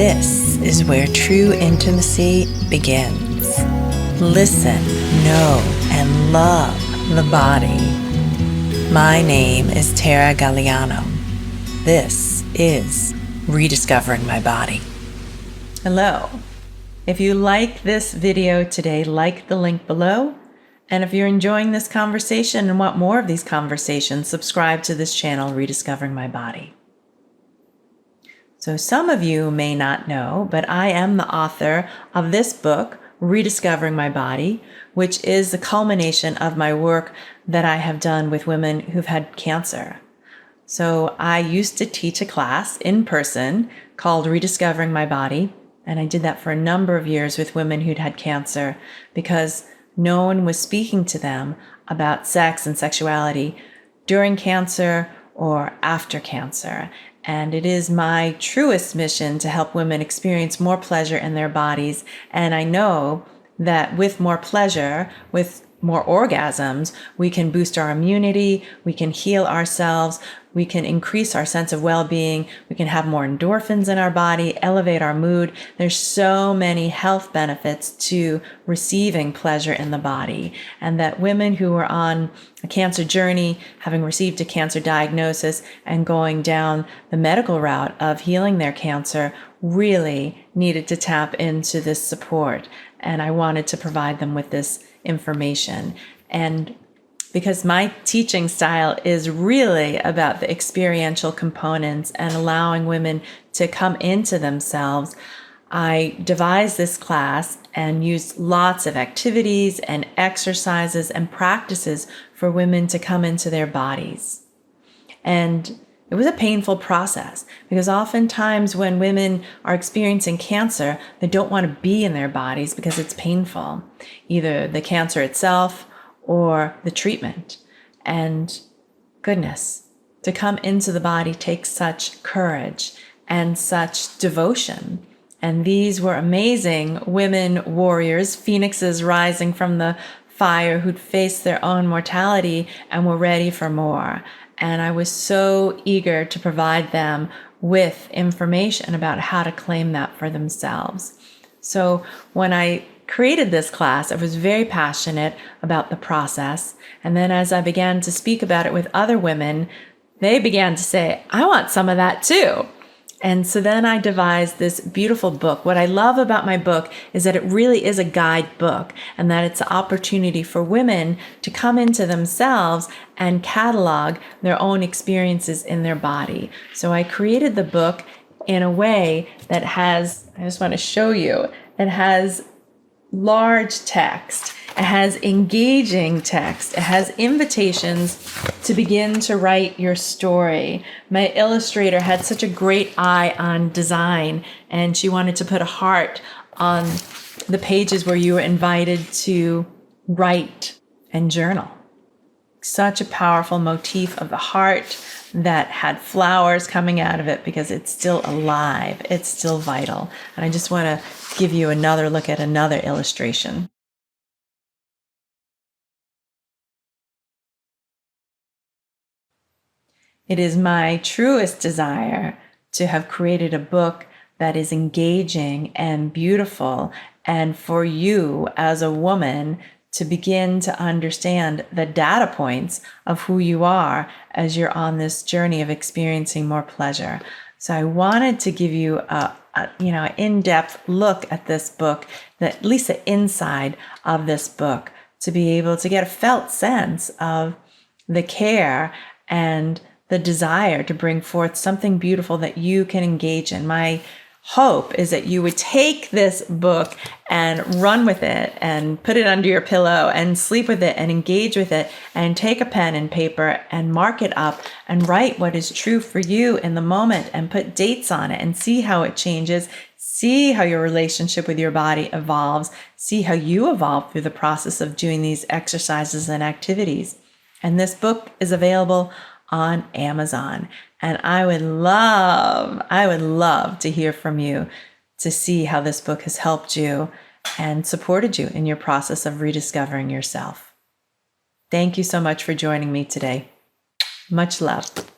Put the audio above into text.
This is where true intimacy begins. Listen, know, and love the body. My name is Tara Galliano. This is Rediscovering My Body. Hello. If you like this video today, like the link below. And if you're enjoying this conversation and want more of these conversations, subscribe to this channel, Rediscovering My Body. So some of you may not know, but I am the author of this book, Rediscovering My Body, which is the culmination of my work that I have done with women who've had cancer. So I used to teach a class in person called Rediscovering My Body, and I did that for a number of years with women who'd had cancer because no one was speaking to them about sex and sexuality during cancer or after cancer. And it is my truest mission to help women experience more pleasure in their bodies. And I know that with more pleasure, with more orgasms, we can boost our immunity, we can heal ourselves, we can increase our sense of well-being, we can have more endorphins in our body, elevate our mood. There's so many health benefits to receiving pleasure in the body. And that women who are on a cancer journey, having received a cancer diagnosis and going down the medical route of healing their cancer, really needed to tap into this support. And I wanted to provide them with this information. And because my teaching style is really about the experiential components and allowing women to come into themselves, I devised this class and used lots of activities and exercises and practices for women to come into their bodies. And it was a painful process because oftentimes when women are experiencing cancer, they don't want to be in their bodies because it's painful, either the cancer itself or the treatment. And goodness, to come into the body takes such courage and such devotion. And these were amazing women warriors, phoenixes rising from the fire who'd faced their own mortality and were ready for more. And I was so eager to provide them with information about how to claim that for themselves. So when I created this class, I was very passionate about the process. And then as I began to speak about it with other women, they began to say, I want some of that too. And so then I devised this beautiful book. What I love about my book is that it really is a guidebook and that it's an opportunity for women to come into themselves and catalog their own experiences in their body. So I created the book in a way that has, I just want to show you, it has large text, it has engaging text, it has invitations to begin to write your story. My illustrator had such a great eye on design, and she wanted to put a heart on the pages where you were invited to write and journal. Such a powerful motif of the heart that had flowers coming out of it because it's still alive, it's still vital. And I just want to give you another look at another illustration. It is my truest desire to have created a book that is engaging and beautiful, and for you as a woman to begin to understand the data points of who you are as you're on this journey of experiencing more pleasure. So I wanted to give you an in-depth look at this book, at least the inside of this book, to be able to get a felt sense of the care and the desire to bring forth something beautiful that you can engage in. My hope is that you would take this book and run with it and put it under your pillow and sleep with it and engage with it and take a pen and paper and mark it up and write what is true for you in the moment and put dates on it and see how it changes, see how your relationship with your body evolves, see how you evolve through the process of doing these exercises and activities. And this book is available on Amazon. And I would love to hear from you to see how this book has helped you and supported you in your process of rediscovering yourself. Thank you so much for joining me today. Much love.